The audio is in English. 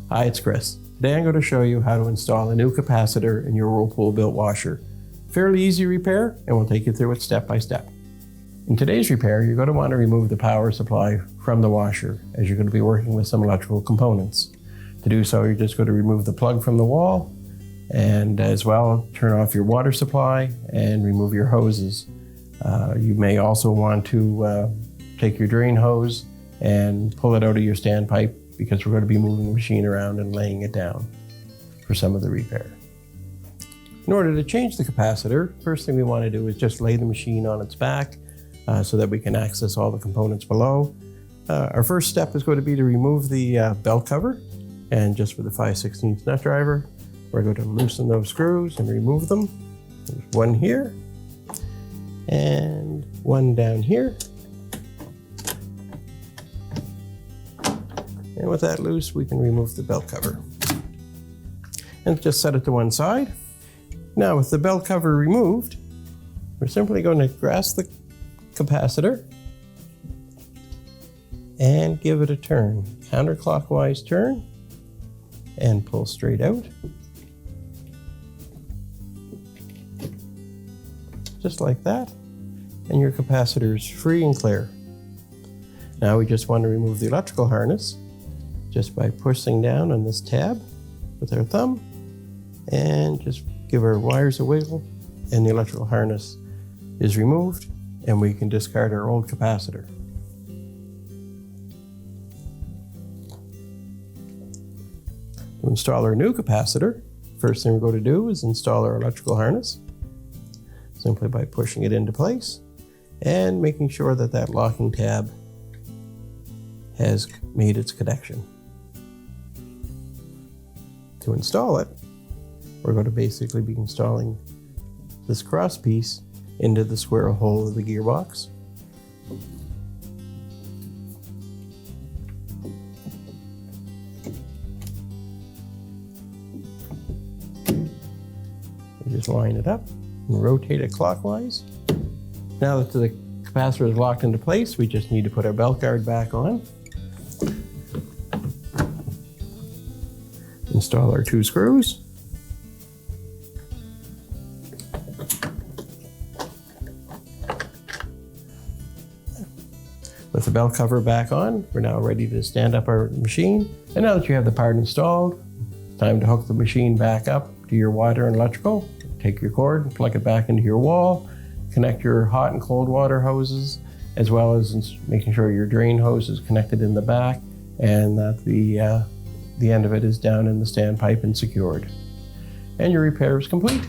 Hi, it's Chris. Today I'm going to show you how to install a new capacitor in your Whirlpool built washer. Fairly easy repair, and we'll take you through it step by step. In today's repair, you're going to want to remove the power supply from the washer, as you're going to be working with some electrical components. To do so, you're just going to remove the plug from the wall, and as well turn off your water supply and remove your hoses. You may also want to take your drain hose and pull it out of your standpipe, because we're going to be moving the machine around and laying it down for some of the repair. In order to change the capacitor, first thing we want to do is just lay the machine on its back so that we can access all the components below. Our first step is going to be to remove the belt cover, and just with the 5/16 nut driver, we're going to loosen those screws and remove them. There's one here and one down here. And with that loose, we can remove the belt cover. And just set it to one side. Now with the belt cover removed, we're simply going to grasp the capacitor and give it a turn. Counterclockwise turn and pull straight out. Just like that. And your capacitor is free and clear. Now we just want to remove the electrical harness, just by pushing down on this tab with our thumb, and just give our wires a wiggle, and the electrical harness is removed, and we can discard our old capacitor. To install our new capacitor, first thing we're going to do is install our electrical harness, simply by pushing it into place and making sure that that locking tab has made its connection. To install it, we're going to basically be installing this cross piece into the square hole of the gearbox. We just line it up and rotate it clockwise. Now that the capacitor is locked into place, we just need to put our belt guard back on. Install our 2 screws. With the belt cover back on, we're now ready to stand up our machine. And now that you have the part installed, it's time to hook the machine back up to your water and electrical. Take your cord and plug it back into your wall. Connect your hot and cold water hoses, as well as making sure your drain hose is connected in the back, and that the end of it is down in the standpipe and secured. And your repair is complete.